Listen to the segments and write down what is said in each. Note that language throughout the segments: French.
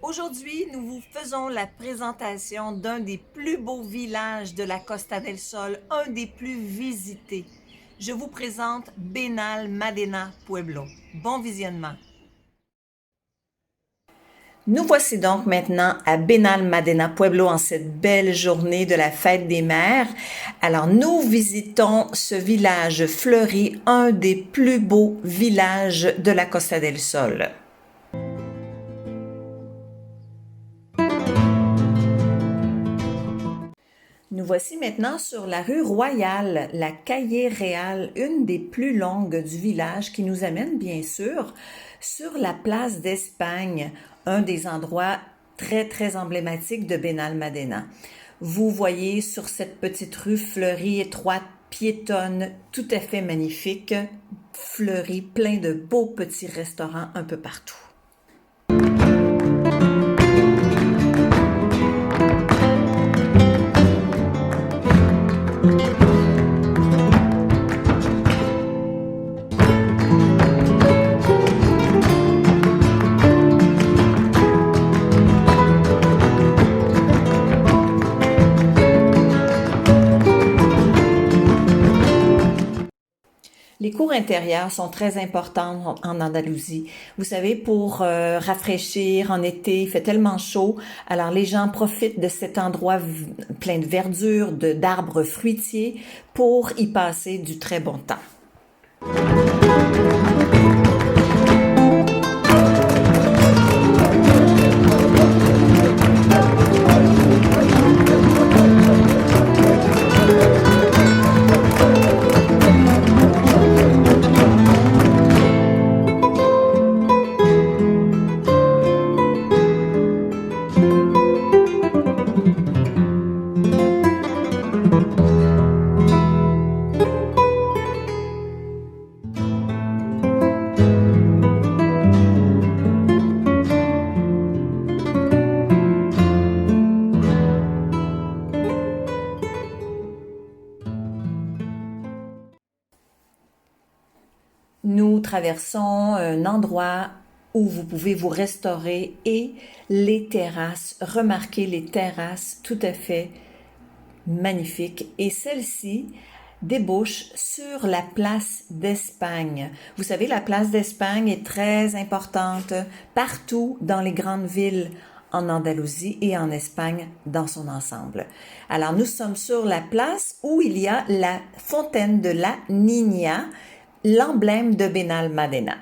Aujourd'hui, nous vous faisons la présentation d'un des plus beaux villages de la Costa del Sol, un des plus visités. Je vous présente Benalmádena Pueblo. Bon visionnement. Nous voici donc maintenant à Benalmádena Pueblo en cette belle journée de la fête des mères. Alors nous visitons ce village fleuri, un des plus beaux villages de la Costa del Sol. Nous voici maintenant sur la rue Royale, la Calle Real, une des plus longues du village qui nous amène bien sûr sur la place d'Espagne, un des endroits très emblématiques de Benalmádena. Vous voyez sur cette petite rue fleurie, étroite, piétonne, tout à fait magnifique, fleurie, plein de beaux petits restaurants un peu partout. Les cours intérieures sont très importantes en Andalousie. Vous savez, pour rafraîchir en été, il fait tellement chaud. Alors les gens profitent de cet endroit plein de verdure, d'arbres fruitiers pour y passer du très bon temps. Nous traversons un endroit où vous pouvez vous restaurer et les terrasses, remarquez les terrasses tout à fait magnifiques. Et celle-ci débouche sur la place d'Espagne. Vous savez, la place d'Espagne est très importante partout dans les grandes villes en Andalousie et en Espagne dans son ensemble. Alors, nous sommes sur la place où il y a la fontaine de la Niña, l'emblème de Benalmádena.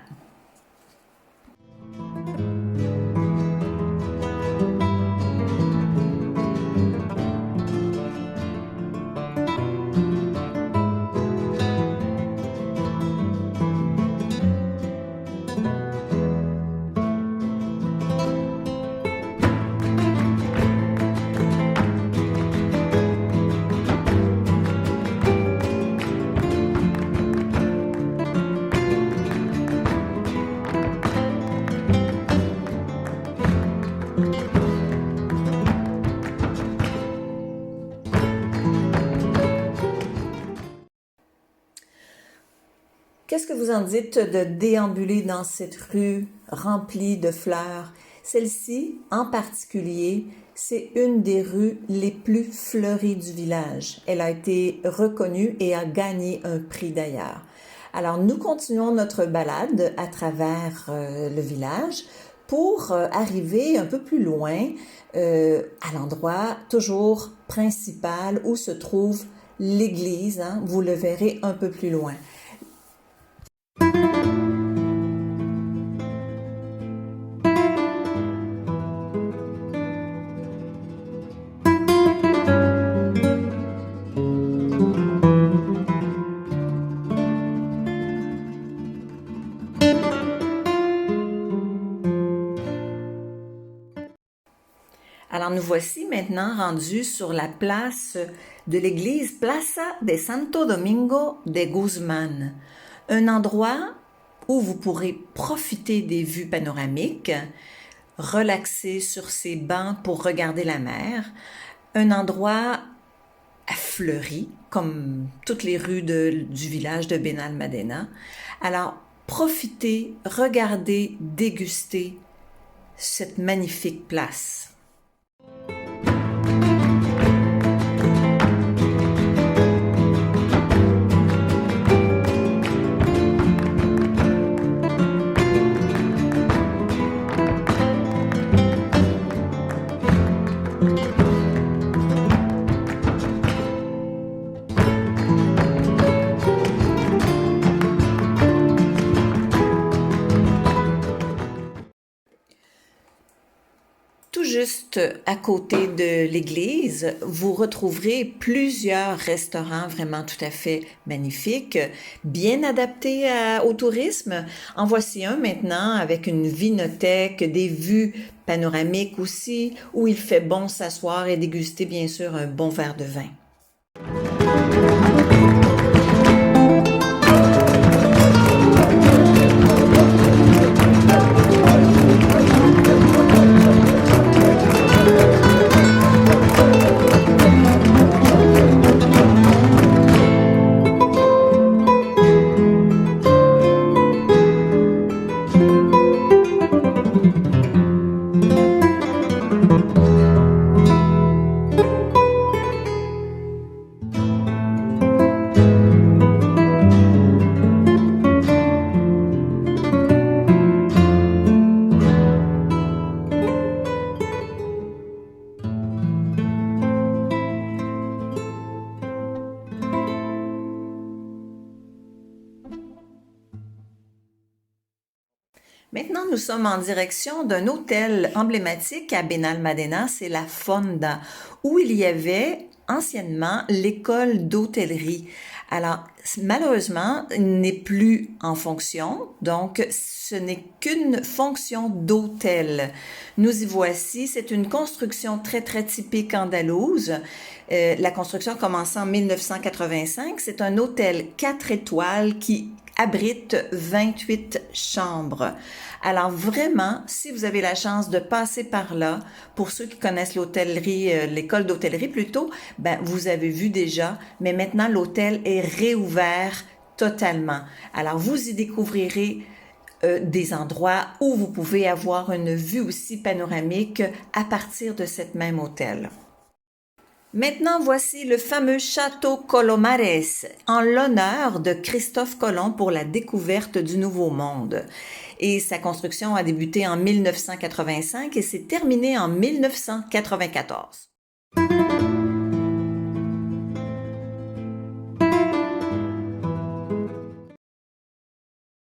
Qu'est-ce que vous en dites de déambuler dans cette rue remplie de fleurs? Celle-ci, en particulier, c'est une des rues les plus fleuries du village. Elle a été reconnue et a gagné un prix d'ailleurs. Alors, nous continuons notre balade à travers le village pour arriver un peu plus loin à l'endroit toujours principal où se trouve l'église. Hein? Vous le verrez un peu plus loin. Alors nous voici maintenant rendus sur la place de l'église Plaza de Santo Domingo de Guzmán, un endroit où vous pourrez profiter des vues panoramiques, relaxer sur ces bancs pour regarder la mer, un endroit fleuri comme toutes les rues du village de Benalmádena. Alors profitez, regardez, dégustez cette magnifique place. Tout juste à côté de l'église, vous retrouverez plusieurs restaurants vraiment tout à fait magnifiques, bien adaptés au tourisme. En voici un maintenant avec une vinothèque, des vues panoramiques aussi, où il fait bon s'asseoir et déguster bien sûr un bon verre de vin. Maintenant, nous sommes en direction d'un hôtel emblématique à Benalmádena, c'est la Fonda, où il y avait anciennement l'école d'hôtellerie. Alors, malheureusement, il n'est plus en fonction, donc ce n'est qu'une fonction d'hôtel. Nous y voici, c'est une construction très typique andalouse. La construction a commencé en 1985. C'est un hôtel 4 étoiles qui abrite 28 chambres. Alors vraiment, si vous avez la chance de passer par là, pour ceux qui connaissent l'hôtellerie, l'école d'hôtellerie plutôt, ben vous avez vu déjà, mais maintenant l'hôtel est réouvert totalement. Alors vous y découvrirez des endroits où vous pouvez avoir une vue aussi panoramique à partir de cet même hôtel. Maintenant, voici le fameux château Colomares, en l'honneur de Christophe Colomb pour la découverte du Nouveau Monde. Et sa construction a débuté en 1985 et s'est terminée en 1994.